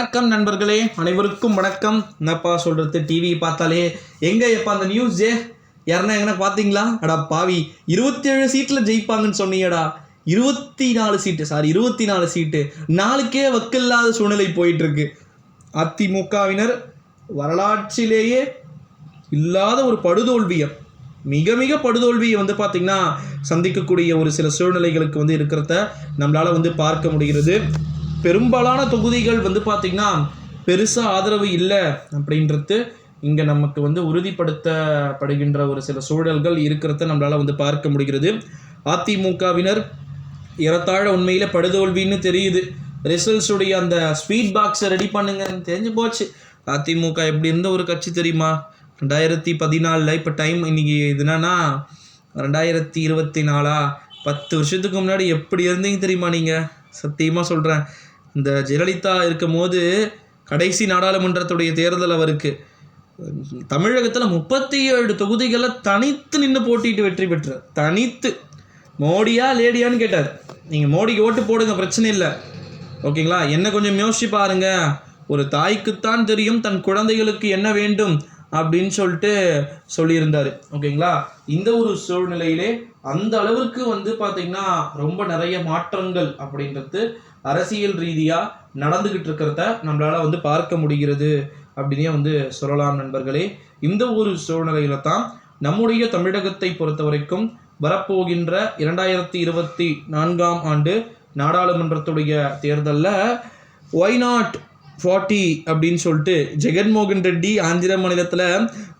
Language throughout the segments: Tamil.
வணக்கம் நண்பர்களே, அனைவருக்கும் வணக்கம். என்னப்பா சொல்கிறது, டிவி பார்த்தாலே எங்கே எப்போ அந்த நியூஸ் யாருன்னா எங்கன்னா பார்த்தீங்களா? அடா பாவி, 27 சீட்டில் ஜெயிப்பாங்கன்னு சொன்னீங்கடா. 24 சீட்டு 4க்கே வக்கில்லாத சூழ்நிலை போயிட்டுருக்கு. அதிமுகவினர் வரலாற்றிலேயே இல்லாத ஒரு படுதோல்வியை, மிக மிக படுதோல்வியை பார்த்திங்கன்னா சந்திக்கக்கூடிய ஒரு சில சூழ்நிலைகளுக்கு இருக்கிறத நம்மளால் பார்க்க முடிகிறது. பெரும்பாலான தொகுதிகள் பார்த்திங்கன்னா பெருசாக ஆதரவு இல்லை அப்படின்றது இங்கே நமக்கு உறுதிப்படுத்தப்படுகின்ற ஒரு சில சூழல்கள் இருக்கிறத நம்மளால் பார்க்க முடிகிறது. அதிமுகவினர் ஏறத்தாழ உண்மையில் படுதோல்வின்னு தெரியுது. ரிசல்ட்ஸுடைய அந்த ஸ்வீட் பாக்ஸை ரெடி பண்ணுங்கன்னு தெரிஞ்சு போச்சு. அதிமுக எப்படி இருந்த ஒரு கட்சி தெரியுமா? 2014 இப்போ டைம் இன்றைக்கி இதுனா 2024 10 வருஷத்துக்கு முன்னாடி எப்படி இருந்தீங்க தெரியுமா? நீங்கள் சத்தியமாக சொல்கிறேன், இந்த ஜெயலலிதா இருக்கும் போது கடைசி நாடாளுமன்றத்துடைய தேர்தல் அவருக்கு தமிழகத்தில் 37 தொகுதிகளை தனித்து நின்று போட்டிட்டு வெற்றி பெற்றார். தனித்து. மோடியா லேடியான்னு கேட்டார். நீங்கள் மோடிக்கு ஓட்டு போடுங்க, பிரச்சனை இல்லை, ஓகேங்களா? என்ன கொஞ்சம் யோசிச்சு பாருங்க. ஒரு தாய்க்குத்தான் தெரியும் தன் குழந்தைகளுக்கு என்ன வேண்டும் அப்படின்னு சொல்லியிருந்தார், ஓகேங்களா? இந்த ஒரு சூழ்நிலையிலே அந்த அளவுக்கு பார்த்திங்கன்னா ரொம்ப நிறைய மாற்றங்கள் அப்படின்றது அரசியல் ரீதியாக நடந்துக்கிட்டு இருக்கிறத நம்மளால் பார்க்க முடிகிறது அப்படின்னே சொல்லலாம் நண்பர்களே. இந்த ஒரு சூழ்நிலையில தான் நம்முடைய தமிழகத்தை பொறுத்த வரைக்கும் வரப்போகின்ற 2024 ஆண்டு நாடாளுமன்றத்துடைய தேர்தலில் ஒய்நாட் 40 அப்படின்னு ஜெகன்மோகன் ரெட்டி ஆந்திர மாநிலத்தில்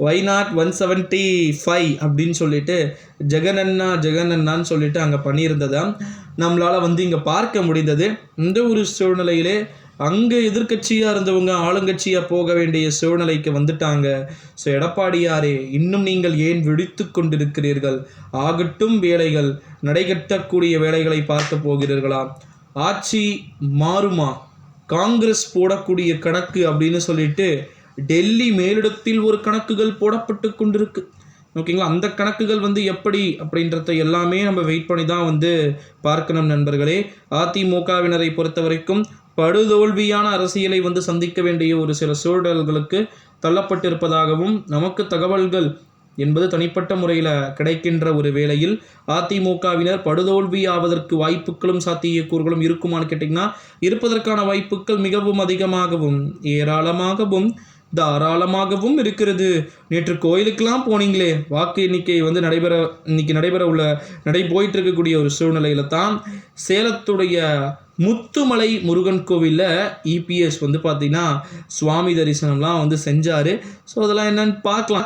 ஒய்நாட் 175 அப்படின்னு ஜெகனண்ணான்னு அங்கே பண்ணியிருந்ததை நம்மளால் இங்கே பார்க்க முடிந்தது. இந்த ஒரு சூழ்நிலையிலே அங்கே எதிர்கட்சியாக இருந்தவங்க ஆளுங்கட்சியாக போக வேண்டிய சூழ்நிலைக்கு வந்துட்டாங்க. ஸோ எடப்பாடியாரே, இன்னும் நீங்கள் ஏன் விழித்து கொண்டிருக்கிறீர்கள்? ஆகட்டும், வேலைகள் நடைகட்டக்கூடிய வேலைகளை பார்க்க போகிறீர்களா? ஆட்சி மாறுமா? காங்கிரஸ் போடக்கூடிய கணக்கு அப்படின்னு டெல்லி மேலிடத்தில் ஒரு கணக்குகள் போடப்பட்டு கொண்டிருக்கு, ஓகேங்களா? அந்த கணக்குகள் எப்படி அப்படின்றத எல்லாமே நம்ம வெயிட் பண்ணி தான் பார்க்கணும் நண்பர்களே. அதிமுகவினரை பொறுத்த வரைக்கும் படுதோல்வியான அரசியலை சந்திக்க வேண்டிய ஒரு சில சூழல்களுக்கு தள்ளப்பட்டிருப்பதாகவும் நமக்கு தகவல்கள் என்பது தனிப்பட்ட முறையில் கிடைக்கின்ற ஒரு வேளையில் அதிமுகவினர் படுதோல்வி ஆவதற்கு வாய்ப்புகளும் சாத்தியக்கூறுகளும் இருக்குமான்னு கேட்டிங்கன்னா, இருப்பதற்கான வாய்ப்புகள் மிகவும் அதிகமாகவும் ஏராளமாகவும் தாராளமாகவும் இருக்கிறது. நேற்று கோயிலுக்கெல்லாம் போனீங்களே, வாக்கு எண்ணிக்கை இன்னைக்கு நடை போயிட்டு இருக்கக்கூடிய ஒரு சூழ்நிலையில தான் சேலத்துடைய முத்துமலை முருகன் கோவிலில் இபிஎஸ் பார்த்திங்கன்னா சுவாமி தரிசனம்லாம் செஞ்சார். ஸோ அதெல்லாம் என்னன்னு பார்க்கலாம்.